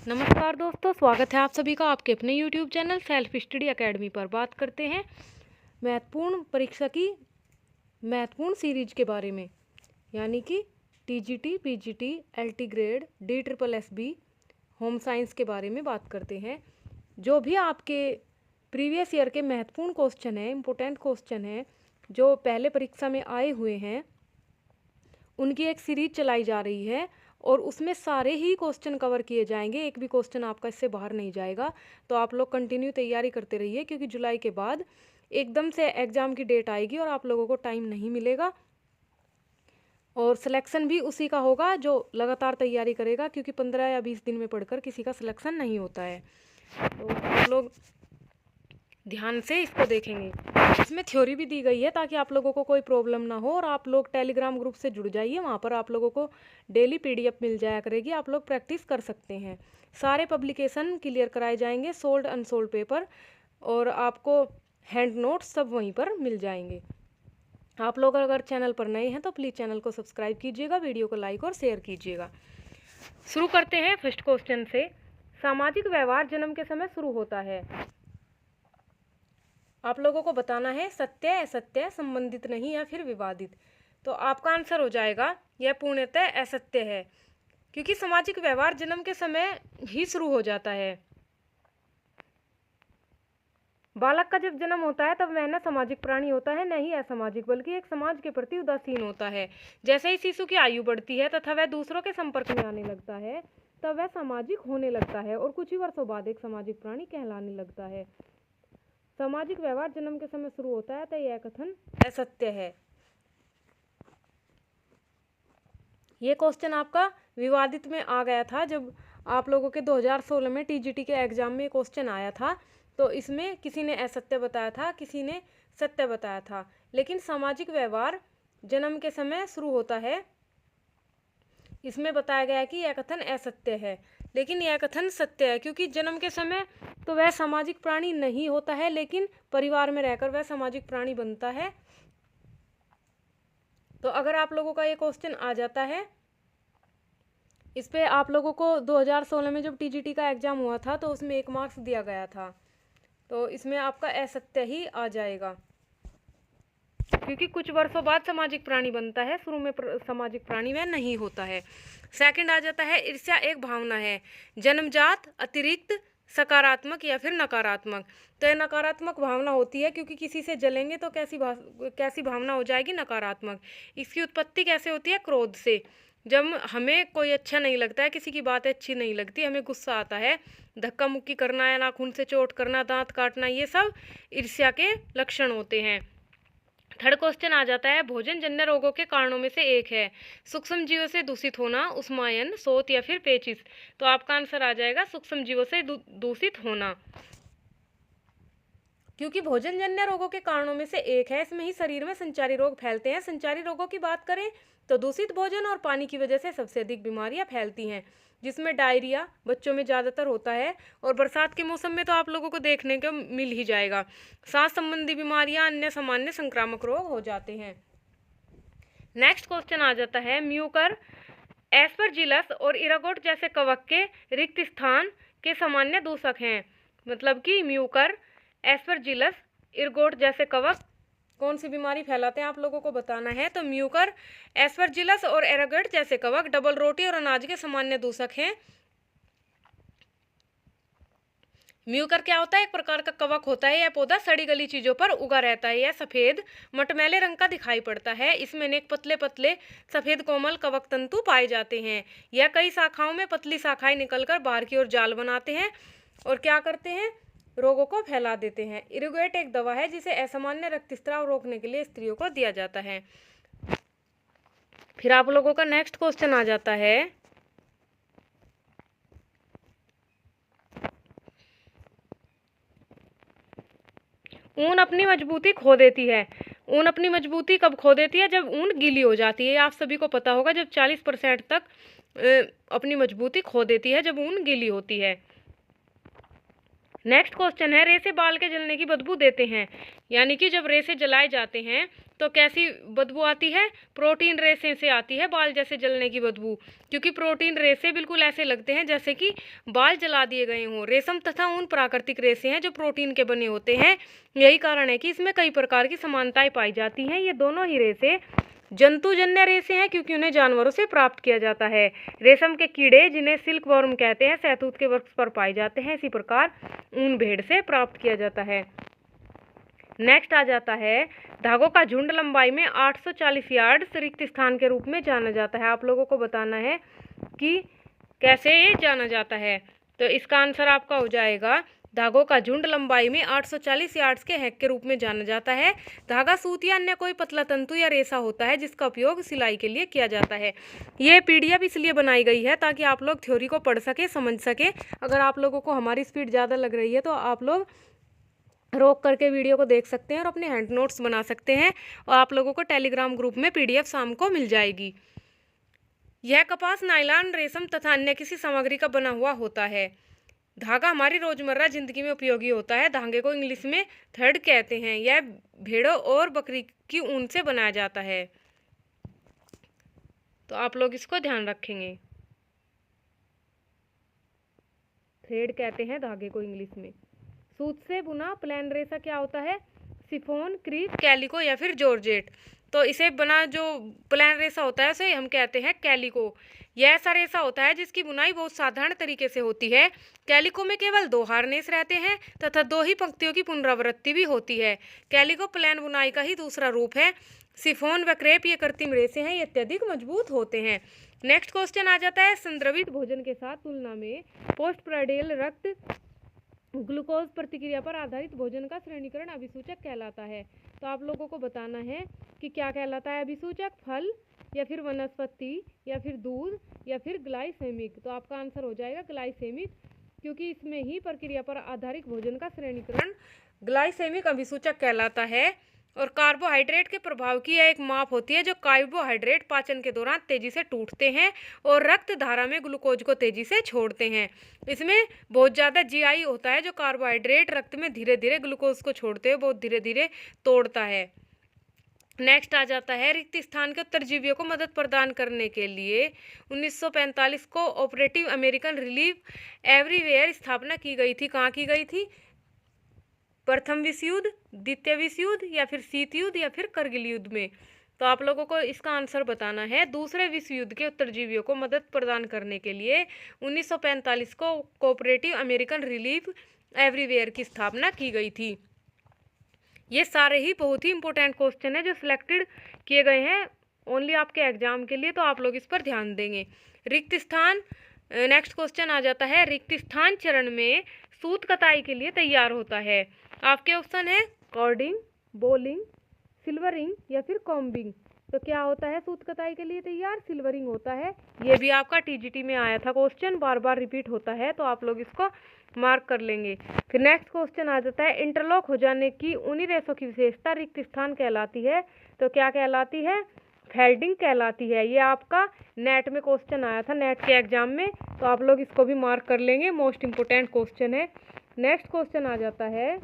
नमस्कार दोस्तों, स्वागत है आप सभी का आपके अपने YouTube channel self study academy पर। बात करते हैं महत्वपूर्ण परीक्षा की महत्वपूर्ण सीरीज के बारे में, यानी कि TGT, PGT, LT grade, DSSB, home science के बारे में बात करते हैं। जो भी आपके प्रीवियस ईयर के महत्वपूर्ण क्वेश्चन हैं, इम्पोर्टेंट क्वेश्चन हैं, जो पहले परीक्षा में आए हुए हैं, उनकी एक सीरीज चलाई जा रही है और उसमें सारे ही क्वेश्चन कवर किए जाएंगे। एक भी क्वेश्चन आपका इससे बाहर नहीं जाएगा। तो आप लोग कंटिन्यू तैयारी करते रहिए, क्योंकि जुलाई के बाद एकदम से एग्ज़ाम की डेट आएगी और आप लोगों को टाइम नहीं मिलेगा। और सिलेक्शन भी उसी का होगा जो लगातार तैयारी करेगा, क्योंकि 15 या 20 दिन में पढ़कर किसी का सिलेक्शन नहीं होता है। तो आप लोग ध्यान से इसको देखेंगे। इसमें थ्योरी भी दी गई है ताकि आप लोगों को कोई प्रॉब्लम ना हो। और आप लोग टेलीग्राम ग्रुप से जुड़ जाइए, वहाँ पर आप लोगों को डेली PDF मिल जाया करेगी, आप लोग प्रैक्टिस कर सकते हैं। सारे पब्लिकेशन क्लियर कराए जाएंगे, सोल्ड अनसोल्ड पेपर, और आपको हैंड नोट्स सब वहीं पर मिल जाएंगे। आप लोग अगर चैनल पर नए हैं तो प्लीज़ चैनल को सब्सक्राइब कीजिएगा, वीडियो को लाइक और शेयर कीजिएगा। शुरू करते हैं फर्स्ट क्वेश्चन से। सामाजिक व्यवहार जन्म के समय शुरू होता है। आप लोगों को बताना है सत्य, असत्य, संबंधित नहीं या फिर विवादित। तो आपका आंसर हो जाएगा यह पूर्णतः असत्य है, क्योंकि सामाजिक व्यवहार जन्म के समय ही शुरू हो जाता है। बालक का जब जन्म होता है तब वह न सामाजिक प्राणी होता है, न ही असामाजिक, बल्कि एक समाज के प्रति उदासीन होता है। जैसे ही शिशु की आयु बढ़ती है तथा वह दूसरों के संपर्क में आने लगता है, तब वह सामाजिक होने लगता है और कुछ ही वर्षों बाद एक सामाजिक प्राणी कहलाने लगता है। सामाजिक व्यवहार जन्म के समय शुरू होता है, तो यह कथन असत्य है। ये क्वेश्चन आपका विवादित में आ गया था जब आप लोगों के 2016 में TGT के एग्जाम में क्वेश्चन आया था। तो इसमें किसी ने असत्य बताया था, किसी ने सत्य बताया था। लेकिन सामाजिक व्यवहार जन्म के समय शुरू होता है, इसमें बताया गया है कि यह कथन असत्य है। लेकिन यह कथन सत्य है, क्योंकि जन्म के समय तो वह सामाजिक प्राणी नहीं होता है, लेकिन परिवार में रहकर वह सामाजिक प्राणी बनता है। तो अगर आप लोगों का ये क्वेश्चन आ जाता है, इस पे आप लोगों को 2016 में जब TGT का एग्जाम हुआ था तो उसमें 1 मार्क्स दिया गया था। तो इसमें आपका असत्य ही आ जाएगा, क्योंकि कुछ वर्षों बाद सामाजिक प्राणी बनता है, शुरू में सामाजिक प्राणी वह नहीं होता है। सेकंड आ जाता है ईर्ष्या एक भावना है, जन्मजात, अतिरिक्त, सकारात्मक या फिर नकारात्मक। तो यह नकारात्मक भावना होती है, क्योंकि किसी से जलेंगे तो कैसी भावना हो जाएगी, नकारात्मक। इसकी उत्पत्ति कैसे होती है? क्रोध से। जब हमें कोई अच्छा नहीं लगता है, किसी की बात अच्छी नहीं लगती, हमें गुस्सा आता है, धक्का मुक्की करना या नाखून से चोट करना, दांत काटना, ये सब ईर्ष्या के लक्षण होते हैं। थर्ड क्वेश्चन आ जाता है भोजन जन्य रोगों के कारणों में से एक है, सूक्ष्म जीवों से दूषित होना, उष्मायन, शोथ या फिर पेचिश। तो आपका आंसर आ जाएगा सूक्ष्म जीवों से दूषित होना, क्योंकि भोजन जन्य रोगों के कारणों में से एक है। इसमें ही शरीर में संचारी रोग फैलते हैं। संचारी रोगों की बात करें तो दूषित भोजन और पानी की वजह से सबसे अधिक बीमारियां फैलती हैं, जिसमें डायरिया बच्चों में ज़्यादातर होता है, और बरसात के मौसम में तो आप लोगों को देखने को मिल ही जाएगा। सांस संबंधी बीमारियां, अन्य सामान्य संक्रामक रोग हो जाते हैं। नेक्स्ट क्वेश्चन आ जाता है म्यूकर, एस्परजिलस और इरागोट जैसे कवक के रिक्त स्थान के सामान्य दूषक हैं। मतलब कि म्यूकर, एस्परजिलस, इरगोट जैसे कवक कौन सी बीमारी फैलाते हैं, आप लोगों को बताना है। तो म्यूकर, एस्परजिलस और एरागोट जैसे कवक डबल रोटी और अनाज के सामान्य दूषक हैं। म्यूकर क्या होता है? एक प्रकार का कवक होता है। यह पौधा सड़ी गली चीजों पर उगा रहता है। यह सफेद मटमैले रंग का दिखाई पड़ता है। इसमें अनेक पतले पतले सफेद कोमल कवक तंतु पाए जाते हैं। यह कई शाखाओं में पतली शाखाएं निकलकर बाहर की ओर जाल बनाते हैं और क्या करते हैं? रोगों को फैला देते हैं। इरिगोएट एक दवा है जिसे असामान्य रक्तस्राव रोकने के लिए स्त्रियों को दिया जाता है। फिर आप लोगों का नेक्स्ट क्वेश्चन आ जाता है ऊन अपनी मजबूती खो देती है। ऊन अपनी मजबूती कब खो देती है? जब ऊन गीली हो जाती है। आप सभी को पता होगा, जब 40% तक अपनी मजबूती खो देती है, जब ऊन गीली होती है। नेक्स्ट क्वेश्चन है, रेसे बाल के जलने की बदबू देते हैं, यानी कि जब रेसे जलाए जाते हैं तो कैसी बदबू आती है? प्रोटीन रेसे से आती है बाल जैसे जलने की बदबू, क्योंकि प्रोटीन रेसे बिल्कुल ऐसे लगते हैं जैसे कि बाल जला दिए गए हों। रेशम तथा ऊन प्राकृतिक रेसे हैं जो प्रोटीन के बने होते हैं। यही कारण है कि इसमें कई प्रकार की समानताएं पाई जाती हैं। ये दोनों ही रेसे जंतुजन्य रेसे हैं, क्योंकि उन्हें जानवरों से प्राप्त किया जाता है। रेशम के कीड़े, जिन्हें सिल्क वर्म कहते हैं, शहतूत के वृक्ष पर पाए जाते हैं। इसी प्रकार ऊन भेड़ से प्राप्त किया जाता है। नेक्स्ट आ जाता है, धागों का झुंड लंबाई में 840 यार्ड रिक्त स्थान के रूप में जाना जाता है। आप लोगों को बताना है कि कैसे ये जाना जाता है। तो इसका आंसर आपका हो जाएगा, धागों का झुंड लंबाई में 840 यार्ड्स के हैक के रूप में जाना जाता है। धागा, सूत या अन्य कोई पतला तंतु या रेशा होता है जिसका उपयोग सिलाई के लिए किया जाता है। ये पीडीएफ इसलिए बनाई गई है ताकि आप लोग थ्योरी को पढ़ सके, समझ सके। अगर आप लोगों को हमारी स्पीड ज़्यादा लग रही है तो आप लोग रोक करके वीडियो को देख सकते हैं और अपने हैंड नोट्स बना सकते हैं, और आप लोगों को टेलीग्राम ग्रुप में पीडीएफ शाम को मिल जाएगी। यह कपास, नायलॉन, रेशम तथा अन्य किसी सामग्री का बना हुआ होता है। धागा हमारी रोजमर्रा जिंदगी में उपयोगी होता है। धागे को इंग्लिश में थ्रेड कहते हैं। यह भेड़ों और बकरी की ऊन से बनाया जाता है। तो आप लोग इसको ध्यान रखेंगे। थ्रेड कहते हैं धागे को इंग्लिश में। सूत से बुना प्लेन रेशा क्या होता है? शिफॉन, क्रीप, कैलिको या फिर जॉर्जेट। तो इसे बना जो प्लेन रेशा होता है उसे हम कहते हैं कैलिको। यह ऐसा रेशा होता है जिसकी बुनाई बहुत साधारण तरीके से होती है। कैलिको में केवल 2 हार्नेस रहते हैं तथा 2 ही पंक्तियों की पुनरावृत्ति भी होती है। कैलिको प्लेन बुनाई का ही दूसरा रूप है। शिफॉन व क्रेप ये कृत्रिम रेशे हैं, ये अत्यधिक मजबूत होते हैं। नेक्स्ट क्वेश्चन आ जाता है, संद्रवित भोजन के साथ तुलना में पोस्ट प्राइडियल रक्त ग्लूकोज प्रतिक्रिया पर आधारित भोजन का श्रेणीकरण अभिसूचक कहलाता है। तो आप लोगों को बताना है कि क्या कहलाता है अभिसूचक? फल या फिर वनस्पति या फिर दूध या फिर ग्लाइसेमिक। तो आपका आंसर हो जाएगा ग्लाइसेमिक, क्योंकि इसमें ही प्रक्रिया पर आधारित भोजन का श्रेणीकरण ग्लाइसेमिक अभिसूचक कहलाता है। और कार्बोहाइड्रेट के प्रभाव की यह एक माप होती है। जो कार्बोहाइड्रेट पाचन के दौरान तेजी से टूटते हैं और रक्त धारा में ग्लूकोज को तेजी से छोड़ते हैं। इसमें बहुत ज़्यादा जीआई होता है। जो कार्बोहाइड्रेट रक्त में धीरे धीरे ग्लूकोज को छोड़ते हुए बहुत धीरे धीरे तोड़ता है। नेक्स्ट आ जाता है, रिक्त स्थान के उत्तरजीवियों को मदद प्रदान करने के लिए 1945 co operative American relief everywhere स्थापना की गई थी। कहाँ की गई थी? प्रथम विश्व युद्ध, द्वितीय विश्व युद्ध या फिर शीत युद्ध या फिर करगिल युद्ध में। तो आप लोगों को इसका आंसर बताना है। दूसरे विश्व युद्ध के उत्तरजीवियों को मदद प्रदान करने के लिए 1945 को कोऑपरेटिव अमेरिकन रिलीफ एवरीवेयर की स्थापना की गई थी। ये सारे ही बहुत ही इंपॉर्टेंट क्वेश्चन है जो सिलेक्टेड किए गए हैं ओनली आपके एग्जाम के लिए, तो आप लोग इस पर ध्यान देंगे। रिक्त स्थान, नेक्स्ट क्वेश्चन आ जाता है, रिक्त स्थान चरण में सूत कताई के लिए तैयार होता है। आपके ऑप्शन है कॉर्डिंग, बोलिंग, सिल्वरिंग या फिर कॉम्बिंग। तो क्या होता है सूत कताई के लिए तैयार? सिल्वरिंग होता है। ये भी आपका टीजीटी में आया था क्वेश्चन, बार बार रिपीट होता है, तो आप लोग इसको मार्क कर लेंगे। फिर नेक्स्ट क्वेश्चन आ जाता है, इंटरलॉक हो जाने की उन्हीं रेशों की विशेषता रिक्त स्थान कहलाती है। तो क्या कहलाती है? फेल्डिंग कहलाती है। ये आपका नेट में क्वेश्चन आया था, नेट के एग्जाम में, तो आप लोग इसको भी मार्क कर लेंगे, मोस्ट इंपोर्टेंट क्वेश्चन है। नेक्स्ट क्वेश्चन आ जाता है,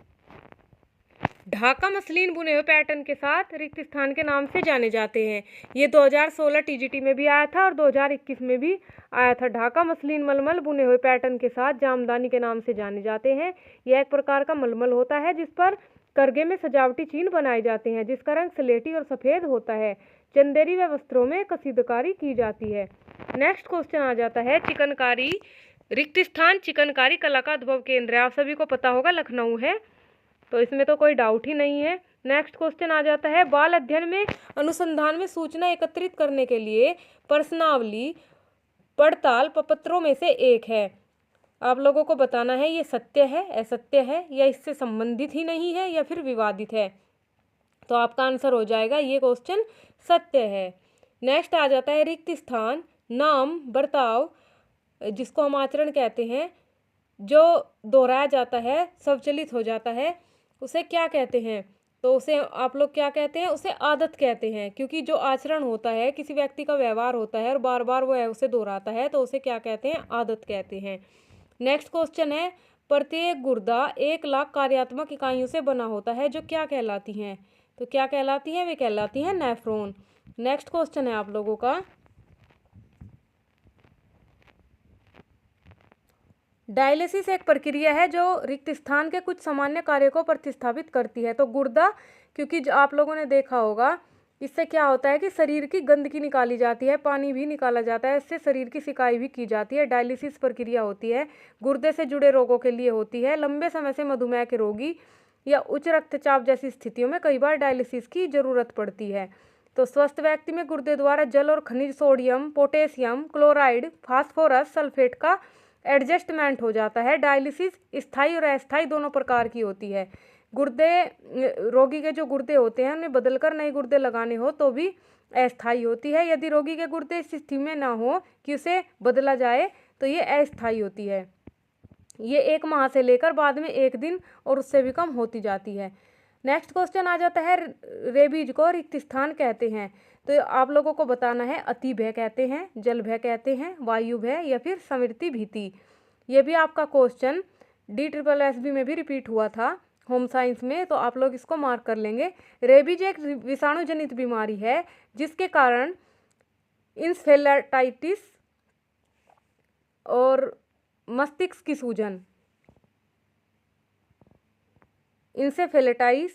ढाका मसलिन बुने हुए पैटर्न के साथ रिक्त स्थान के नाम से जाने जाते हैं। ये 2016 टीजीटी में भी आया था और 2021 में भी आया था। ढाका मसलिन मलमल बुने हुए पैटर्न के साथ जामदानी के नाम से जाने जाते हैं। यह एक प्रकार का मलमल होता है जिस पर करगे में सजावटी चिन्ह बनाए जाते हैं, जिसका रंग स्लेटी और सफ़ेद होता है। चंदेरी व वस्त्रों में कसीदकारी की जाती है। नेक्स्ट क्वेश्चन आ जाता है, चिकनकारी। रिक्त स्थान चिकनकारी कला का उद्भव केंद्र है। आप सभी को पता होगा लखनऊ है, तो इसमें तो कोई डाउट ही नहीं है। नेक्स्ट क्वेश्चन आ जाता है, बाल अध्ययन में अनुसंधान में सूचना एकत्रित करने के लिए प्रश्नावली पड़ताल प्रपत्रों में से एक है। आप लोगों को बताना है ये सत्य है, असत्य है, या इससे संबंधित ही नहीं है, या फिर विवादित है। तो आपका आंसर हो जाएगा ये क्वेश्चन सत्य है। नेक्स्ट आ जाता है, रिक्त स्थान नाम बर्ताव जिसको हम आचरण कहते हैं, जो दोहराया जाता है, स्वचालित हो जाता है, उसे क्या कहते हैं? तो उसे आप लोग क्या कहते हैं? उसे आदत कहते हैं, क्योंकि जो आचरण होता है, किसी व्यक्ति का व्यवहार होता है और बार बार वो उसे दोहराता है, तो उसे क्या कहते हैं? आदत कहते हैं। नेक्स्ट क्वेश्चन है, प्रत्येक गुर्दा 1 लाख कार्यात्मक इकाइयों से बना होता है, जो क्या कहलाती हैं? तो क्या कहलाती हैं? वे कहलाती हैं नेफ्रॉन। नेक्स्ट क्वेश्चन है आप लोगों का, डायलिसिस एक प्रक्रिया है जो रिक्त स्थान के कुछ सामान्य कार्यों को प्रतिस्थापित करती है। तो गुर्दा, क्योंकि जो आप लोगों ने देखा होगा, इससे क्या होता है कि शरीर की गंदगी निकाली जाती है, पानी भी निकाला जाता है, इससे शरीर की सिकाई भी की जाती है। डायलिसिस प्रक्रिया होती है, गुर्दे से जुड़े रोगों के लिए होती है। लंबे समय से मधुमेह के रोगी या उच्च रक्तचाप जैसी स्थितियों में कई बार डायलिसिस की जरूरत पड़ती है। तो स्वस्थ व्यक्ति में गुर्दे द्वारा जल और खनिज sodium, potassium, chloride, phosphorus, sulphate का एडजस्टमेंट हो जाता है। डायलिसिस स्थायी और अस्थायी दोनों प्रकार की होती है। गुर्दे, रोगी के जो गुर्दे होते हैं उन्हें बदलकर नए गुर्दे लगाने हो तो भी अस्थायी होती है। यदि रोगी के गुर्दे इस स्थिति में ना हो कि उसे बदला जाए तो ये अस्थायी होती है। ये 1 माह से लेकर बाद में 1 दिन और उससे भी कम होती जाती है। नेक्स्ट क्वेश्चन आ जाता है, रेबीज को रिक्त स्थान कहते हैं। तो आप लोगों को बताना है, अति भय कहते हैं, जल भय कहते हैं, वायु भय या फिर स्मृति भीति। ये भी आपका क्वेश्चन DSSB में भी रिपीट हुआ था होम साइंस में, तो आप लोग इसको मार्क कर लेंगे। रेबीज एक विषाणु जनित बीमारी है जिसके कारण इंसेफेलाइटिस और मस्तिष्क की सूजन, इंसेफेलाइटिस,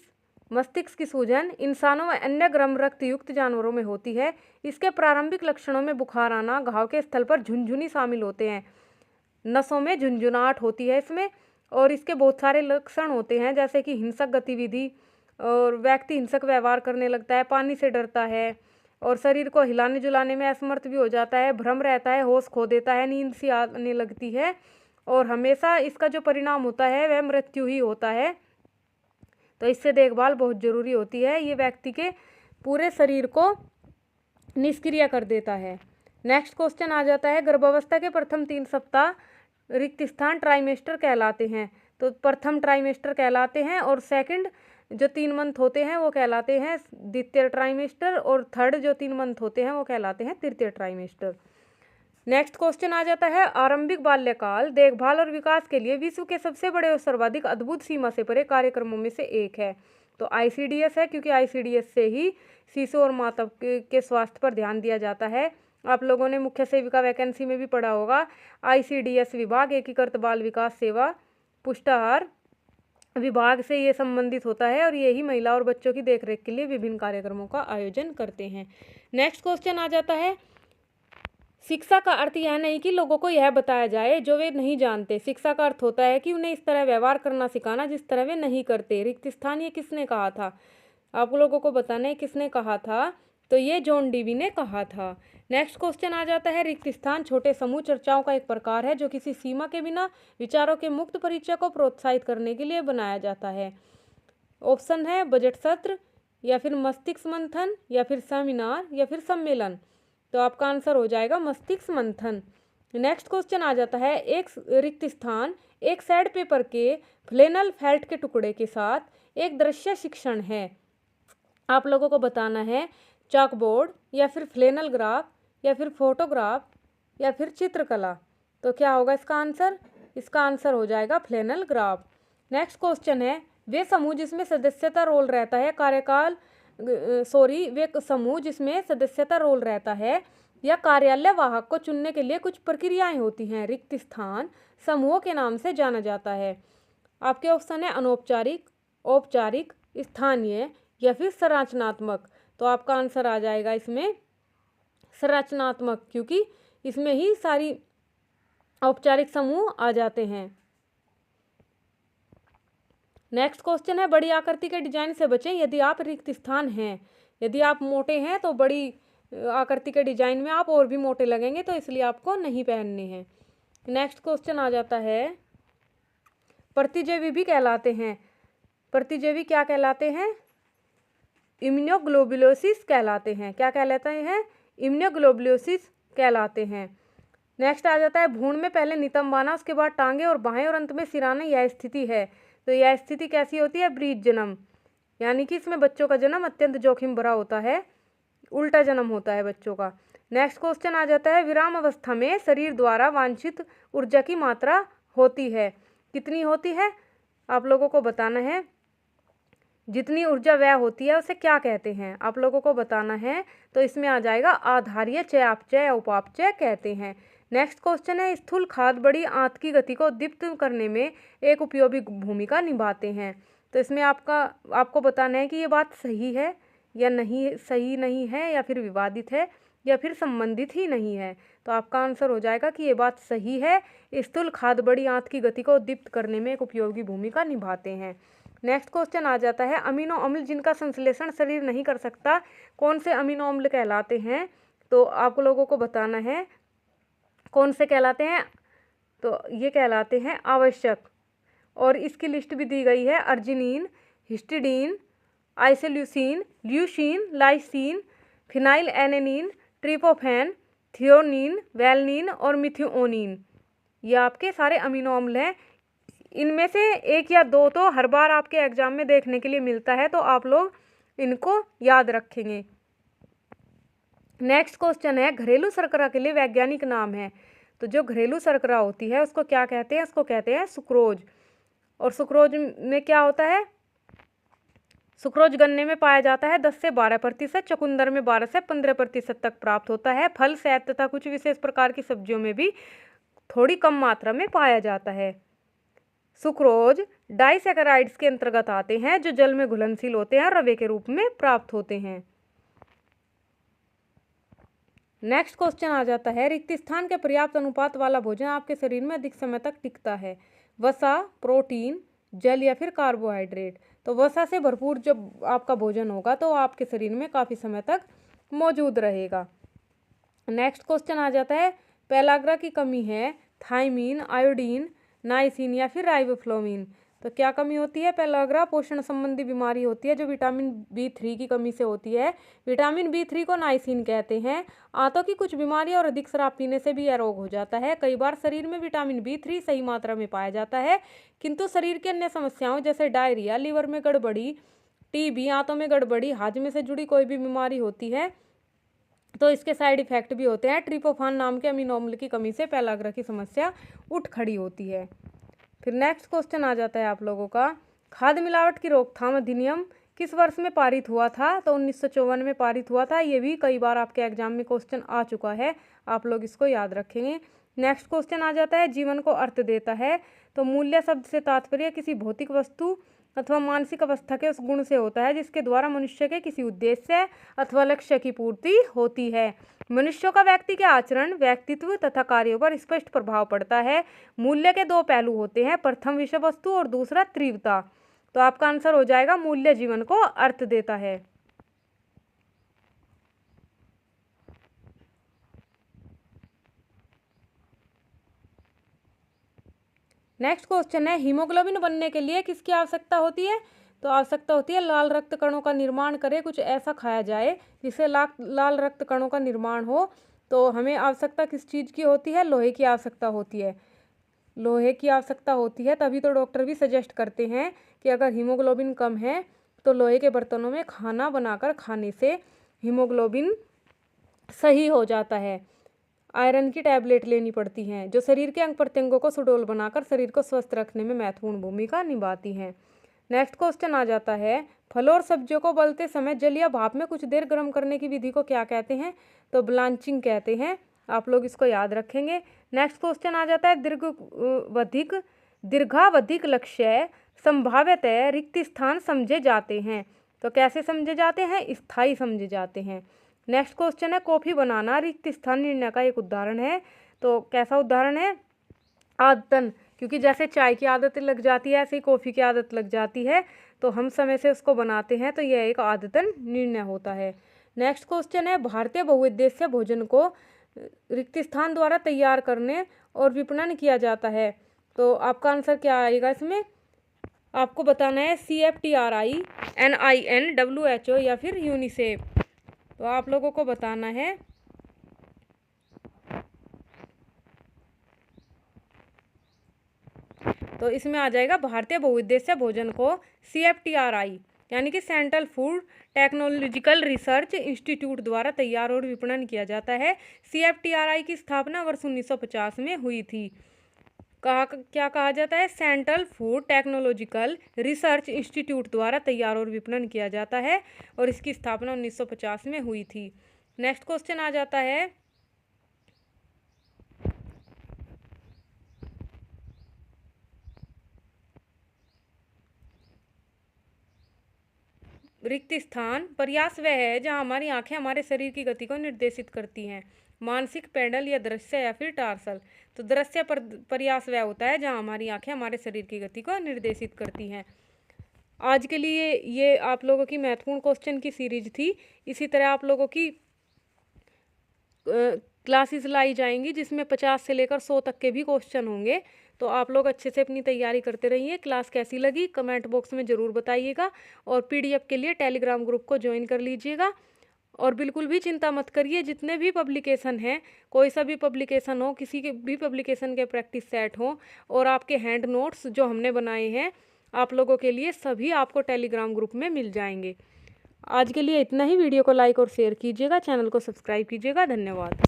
मस्तिष्क की सूजन इंसानों व अन्य गर्म रक्त युक्त जानवरों में होती है। इसके प्रारंभिक लक्षणों में बुखार आना, घाव के स्थल पर झुनझुनी शामिल होते हैं, नसों में झुंझुनाहट होती है इसमें, और इसके बहुत सारे लक्षण होते हैं जैसे कि हिंसक गतिविधि, और व्यक्ति हिंसक व्यवहार करने लगता है, पानी से डरता है, और शरीर को हिलाने जुलाने में असमर्थ भी हो जाता है, भ्रम रहता है, होश खो देता है, नींद सी आने लगती है, और हमेशा इसका जो परिणाम होता है वह मृत्यु ही होता है। तो इससे देखभाल बहुत ज़रूरी होती है, ये व्यक्ति के पूरे शरीर को निष्क्रिय कर देता है। नेक्स्ट क्वेश्चन आ जाता है, गर्भावस्था के प्रथम 3 सप्ताह रिक्त स्थान ट्राइमेस्टर कहलाते हैं। तो प्रथम ट्राइमेस्टर कहलाते हैं, और सेकंड जो 3 मंथ होते हैं वो कहलाते हैं द्वितीय ट्राइमेस्टर, और थर्ड जो 3 मंथ होते हैं वो कहलाते हैं तृतीय ट्राइमेस्टर। नेक्स्ट क्वेश्चन आ जाता है, आरंभिक बाल्यकाल देखभाल और विकास के लिए विश्व के सबसे बड़े और सर्वाधिक अद्भुत सीमा से परे कार्यक्रमों में से एक है। तो ICDS है, क्योंकि ICDS से ही शिशु और माता के स्वास्थ्य पर ध्यान दिया जाता है। आप लोगों ने मुख्य सेविका वैकेंसी में भी पढ़ा होगा, ICDS विभाग एकीकृत बाल विकास सेवा पुष्टाहार विभाग से ये संबंधित होता है, और यही महिला और बच्चों की देखरेख के लिए विभिन्न कार्यक्रमों का आयोजन करते हैं। नेक्स्ट क्वेश्चन आ जाता है, शिक्षा का अर्थ यह नहीं कि लोगों को यह बताया जाए जो वे नहीं जानते। शिक्षा का अर्थ होता है कि उन्हें इस तरह व्यवहार करना सिखाना जिस तरह वे नहीं करते। रिक्त स्थान ये किसने कहा था? आप लोगों को बताना है किसने कहा था, तो ये जॉन डीवी ने कहा था। नेक्स्ट क्वेश्चन आ जाता है, रिक्त स्थान छोटे समूह चर्चाओं का एक प्रकार है जो किसी सीमा के बिना विचारों के मुक्त परिचय को प्रोत्साहित करने के लिए बनाया जाता है। ऑप्शन है बजट सत्र, या फिर मस्तिष्क मंथन, या फिर सेमिनार, या फिर सम्मेलन। तो आपका आंसर हो जाएगा मस्तिष्क मंथन। नेक्स्ट क्वेश्चन आ जाता है, एक रिक्त स्थान एक सैड पेपर के फ्लेनल फेल्ट के टुकड़े के साथ एक दृश्य शिक्षण है। आप लोगों को बताना है चॉकबोर्ड, या फिर फ्लेनल ग्राफ, या फिर फोटोग्राफ, या फिर चित्रकला। तो क्या होगा इसका आंसर? इसका आंसर हो जाएगा फ्लेनल ग्राफ। नेक्स्ट क्वेश्चन है, वे समूह जिसमें सदस्यता रोल रहता है वे समूह जिसमें सदस्यता रोल रहता है या कार्यालय वाहक को चुनने के लिए कुछ प्रक्रियाएं होती हैं, रिक्त स्थान समूहों के नाम से जाना जाता है। आपके ऑप्शन है अनौपचारिक, औपचारिक, स्थानीय, या फिर संरचनात्मक। तो आपका आंसर आ जाएगा इसमें संरचनात्मक, क्योंकि इसमें ही सारी औपचारिक समूह आ जाते हैं। नेक्स्ट क्वेश्चन है, बड़ी आकृति के डिजाइन से बचें यदि आप रिक्त स्थान हैं। यदि आप मोटे हैं तो बड़ी आकृति के डिजाइन में आप और भी मोटे लगेंगे, तो इसलिए आपको नहीं पहनने हैं। नेक्स्ट क्वेश्चन आ जाता है, प्रतिजैवी भी कहलाते हैं। प्रतिजैवी क्या कहलाते हैं? इम्यूनोग्लोबुलोसिस कहलाते हैं। क्या कहलाते हैं? इम्यूनोग्लोबुलोसिस कहलाते हैं। नेक्स्ट आ जाता है, भ्रूण में पहले नितंब आना, उसके बाद टांगे और बाहें और अंत में सिराने, यह स्थिति है। तो यह स्थिति कैसी होती है? ब्रीच जन्म, यानी कि इसमें बच्चों का जन्म अत्यंत जोखिम भरा होता है, उल्टा जन्म होता है बच्चों का। नेक्स्ट क्वेश्चन आ जाता है, विराम अवस्था में शरीर द्वारा वांछित ऊर्जा की मात्रा होती है। कितनी होती है आप लोगों को बताना है। जितनी ऊर्जा व्यय होती है उसे क्या कहते हैं आप लोगों को बताना है। तो इसमें आ जाएगा आधारीय चयापचय या उपापचय कहते हैं। नेक्स्ट क्वेश्चन है, स्थूल खाद बड़ी आंत की गति को दीप्त करने में एक उपयोगी भूमिका निभाते हैं। तो इसमें आपको बताना है कि ये बात सही है या नहीं, सही नहीं है, या फिर विवादित है, या फिर संबंधित ही नहीं है। तो आपका आंसर हो जाएगा कि ये बात सही है, स्थूल खाद बड़ी आंत की गति को दीप्त करने में एक उपयोगी भूमिका निभाते हैं। नेक्स्ट क्वेश्चन आ जाता है, अमीनो अम्ल जिनका संश्लेषण शरीर नहीं कर सकता कौन से अमीनो अम्ल कहलाते हैं। तो आप लोगों को बताना है कौन से कहलाते हैं। तो ये कहलाते हैं आवश्यक, और इसकी लिस्ट भी दी गई है, arginine, histidine, isoleucine, leucine, lysine, phenylalanine, tryptophan, threonine, valine और मिथ्योनिन। ये आपके सारे अमीनो अम्ल हैं। इनमें से एक या दो तो हर बार आपके एग्जाम में देखने के लिए मिलता है, तो आप लोग इनको याद रखेंगे। नेक्स्ट क्वेश्चन है, घरेलू शर्करा के लिए वैज्ञानिक नाम है। तो जो घरेलू शर्करा होती है उसको क्या कहते हैं, उसको कहते हैं सुक्रोज। और सुक्रोज में क्या होता है, सुक्रोज गन्ने में पाया जाता है 10 से 12%, चुकंदर में 12 से 15% तक प्राप्त होता है। फल, शहद तथा कुछ विशेष प्रकार की सब्जियों में भी थोड़ी कम मात्रा में पाया जाता है। सुक्रोज डाइसैकेराइड्स के अंतर्गत आते हैं जो जल में घुलनशील होते हैं और रवे के रूप में प्राप्त होते हैं। नेक्स्ट क्वेश्चन आ जाता है, रिक्त स्थान के पर्याप्त अनुपात वाला भोजन आपके शरीर में अधिक समय तक टिकता है। वसा, प्रोटीन, जल या फिर कार्बोहाइड्रेट। तो वसा से भरपूर जब आपका भोजन होगा तो आपके शरीर में काफ़ी समय तक मौजूद रहेगा। नेक्स्ट क्वेश्चन आ जाता है, पेलाग्रा की कमी है थायमीन, आयोडीन, नाइसिन या फिर राइबोफ्लाविन। तो क्या कमी होती है, पेलाग्रा पोषण संबंधी बीमारी होती है जो विटामिन B3 की कमी से होती है। विटामिन B3 को नाइसिन कहते हैं। आंतों की कुछ बीमारी और अधिक शराब पीने से भी यह रोग हो जाता है। कई बार शरीर में विटामिन B3 सही मात्रा में पाया जाता है, किंतु शरीर की अन्य समस्याओं जैसे डायरिया, लीवर में गड़बड़ी, TB, आंतों में गड़बड़ी, हाजमे से जुड़ी कोई भी बीमारी होती है तो इसके साइड इफेक्ट भी होते हैं। ट्रिप्टोफैन नाम के अमीनो अम्ल की कमी से पेलाग्रा की समस्या उठ खड़ी होती है। फिर नेक्स्ट क्वेश्चन आ जाता है आप लोगों का, खाद्य मिलावट की रोकथाम अधिनियम किस वर्ष में पारित हुआ था। तो 1954 में पारित हुआ था। ये भी कई बार आपके एग्जाम में क्वेश्चन आ चुका है, आप लोग इसको याद रखेंगे। नेक्स्ट क्वेश्चन आ जाता है, जीवन को अर्थ देता है। तो मूल्य शब्द से तात्पर्य किसी भौतिक वस्तु अथवा मानसिक अवस्था के उस गुण से होता है जिसके द्वारा मनुष्य के किसी उद्देश्य अथवा लक्ष्य की पूर्ति होती है। मनुष्यों का व्यक्ति के आचरण, व्यक्तित्व तथा कार्यों पर स्पष्ट प्रभाव पड़ता है। मूल्य के दो पहलू होते हैं, प्रथम विषय वस्तु और दूसरा तीव्रता। तो आपका आंसर हो जाएगा मूल्य जीवन को अर्थ देता है। नेक्स्ट क्वेश्चन है, हीमोग्लोबिन बनने के लिए किसकी आवश्यकता होती है। तो आवश्यकता होती है लाल रक्त कणों का निर्माण करे, कुछ ऐसा खाया जाए जिससे लाल रक्त कणों का निर्माण हो। तो हमें आवश्यकता किस चीज़ की होती है, लोहे की आवश्यकता होती है। लोहे की आवश्यकता होती है, तभी तो डॉक्टर भी सजेस्ट करते हैं कि अगर हीमोग्लोबिन कम है तो लोहे के बर्तनों में खाना बनाकर खाने से हीमोग्लोबिन सही हो जाता है। आयरन की टैबलेट लेनी पड़ती हैं जो शरीर के अंग प्रत्यंगों को सुडौल बनाकर शरीर को स्वस्थ रखने में महत्वपूर्ण भूमिका निभाती हैं। नेक्स्ट क्वेश्चन आ जाता है, फलों और सब्जियों को उबलते समय जल या भाप में कुछ देर गर्म करने की विधि को क्या कहते हैं। तो ब्लांचिंग कहते हैं। आप लोग इसको याद रखेंगे। नेक्स्ट क्वेश्चन आ जाता है, दीर्घावधिक लक्ष्य संभाव्यतः रिक्त स्थान समझे जाते हैं। तो कैसे समझे जाते हैं, स्थायी समझे जाते हैं। नेक्स्ट क्वेश्चन है, कॉफ़ी बनाना रिक्त स्थान निर्णय का एक उदाहरण है। तो कैसा उदाहरण है, आदतन, क्योंकि जैसे चाय की आदत लग जाती है ऐसे ही कॉफ़ी की आदत लग जाती है, तो हम समय से उसको बनाते हैं तो यह एक आदतन निर्णय होता है। नेक्स्ट क्वेश्चन है, भारतीय बहुउद्देश्य भोजन को रिक्त स्थान द्वारा तैयार करने और विपणन किया जाता है। तो आपका आंसर क्या आएगा, इसमें आपको बताना है CFTRI, NIN, WHO या फिर यूनिसेफ। तो आप लोगों को बताना है। तो इसमें आ जाएगा भारतीय बहुउद्देश्य भोजन को CFTRI यानी कि central food technological research institute द्वारा तैयार और विपणन किया जाता है। CFTRI की स्थापना वर्ष 1950 में हुई थी। क्या कहा जाता है, central food technological research institute द्वारा तैयार और विपणन किया जाता है और इसकी स्थापना 1950 में हुई थी। नेक्स्ट क्वेश्चन आ जाता है, रिक्त स्थान। प्रयास वह है जहां हमारी आंखें हमारे शरीर की गति को निर्देशित करती हैं, मानसिक, पेडल या दृश्य या फिर टार्सल। तो दृश्य प्रयास वह होता है जहां हमारी आंखें हमारे शरीर की गति को निर्देशित करती हैं। आज के लिए ये आप लोगों की महत्वपूर्ण क्वेश्चन की सीरीज थी। इसी तरह आप लोगों की क्लासेस लाई जाएंगी जिसमें 50 से लेकर 100 तक के भी क्वेश्चन होंगे। तो आप लोग अच्छे से अपनी तैयारी करते रहिए। क्लास कैसी लगी कमेंट बॉक्स में ज़रूर बताइएगा और पीडीएफ के लिए टेलीग्राम ग्रुप को ज्वाइन कर लीजिएगा। और बिल्कुल भी चिंता मत करिए, जितने भी पब्लिकेशन हैं, कोई सा भी पब्लिकेशन हो, किसी के भी पब्लिकेशन के प्रैक्टिस सेट हो और आपके हैंड नोट्स जो हमने बनाए हैं आप लोगों के लिए, सभी आपको टेलीग्राम ग्रुप में मिल जाएंगे। आज के लिए इतना ही। वीडियो को लाइक और शेयर कीजिएगा, चैनल को सब्सक्राइब कीजिएगा। धन्यवाद।